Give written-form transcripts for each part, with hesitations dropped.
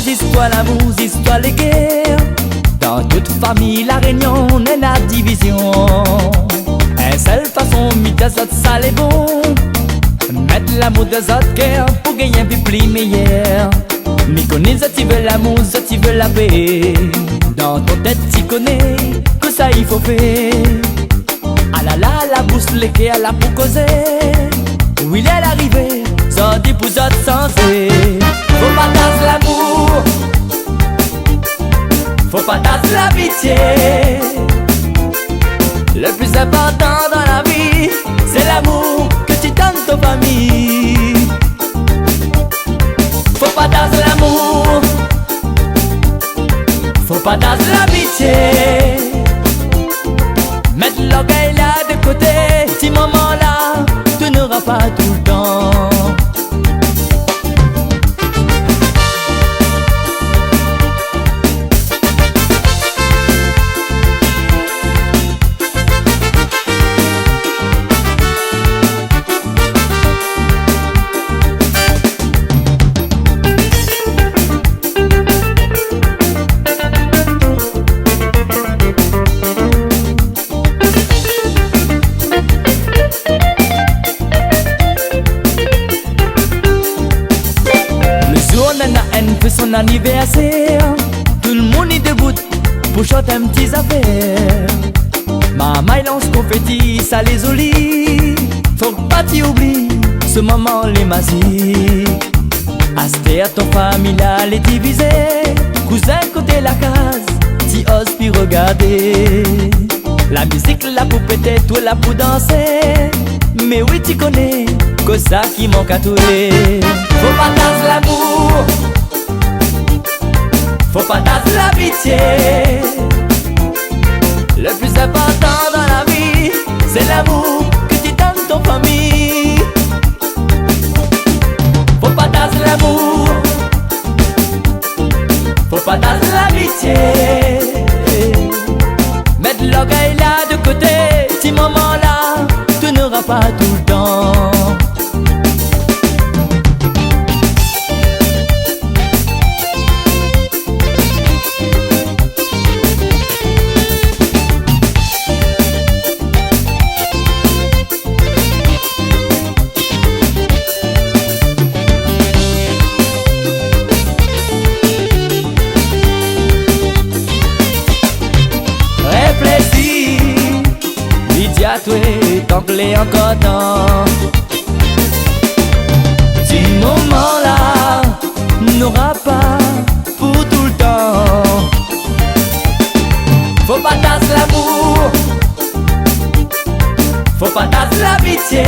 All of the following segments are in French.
histoires l'amour, histoires les guerres. Dans toute famille, la réunion est la division. Une seule façon, mettre les autres sales et bon. Mettre l'amour des autres cœurs pour gagner un peu plus meilleur. Mais connais ça, tu veux l'amour, ça tu veux la paix. Dans ton tête, tu connais que ça il faut faire. Ah là là, la bouche les cœurs là pour causer. Où il est arrivé, ça dit pour autres sensés. Faut pas tasser l'amour, faut pas tasser l'amitié. Le plus important dans la vie, c'est l'amour que tu donnes ta famille. Faut pas tasser l'amour, faut pas tasser l'amitié. Mettre l'orgueil là de côté, petit moment là, tu n'auras pas tout le temps. Fait son anniversaire, tout le monde est debout pour chanter un petit affaire. Maman il lance confetti, ça les olie. Faut pas t'y oublier ce moment les masis. Asté à ton famille là les diviser. Cousin côté la case, t'y oses puis regarder. La musique là pour péter, toi là pour danser. Mais oui tu connais que ça qui manque à tous les. Faut pas tasser l'amour, faut pas tasser l'amitié. Le plus important dans la vie, c'est l'amour que tu donnes ton famille. Faut pas tasser l'amour, faut pas tasser l'amitié. Mettre l'orgueil là de côté, petit moment là, tu n'auras pas tout le temps. À toi, tant que les encore temps. Du moment là n'aura pas pour tout le temps. Faut pas tasser l'amour, faut pas tasser l'amitié.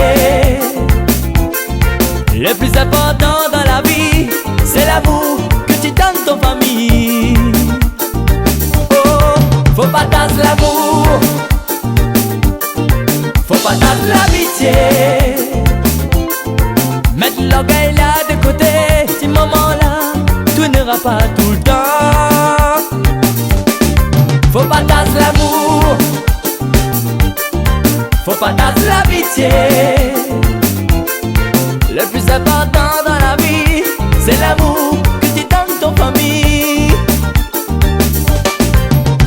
Le plus important dans la vie, c'est l'amour que tu donnes ton famille. Oh, faut pas tasser l'amour, faut pas tasser l'amitié. Mettre l'orgueil là de côté, petit moment là, tu n'auras pas tout le temps. Faut pas tasser l'amour, faut pas tasser l'amitié. Le plus important dans la vie, c'est l'amour que tu donnes ton famille.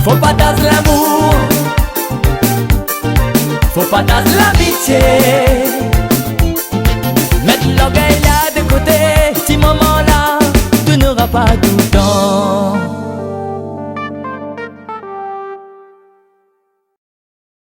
Faut pas tasser l'amour, faut pas tasser l'amitié.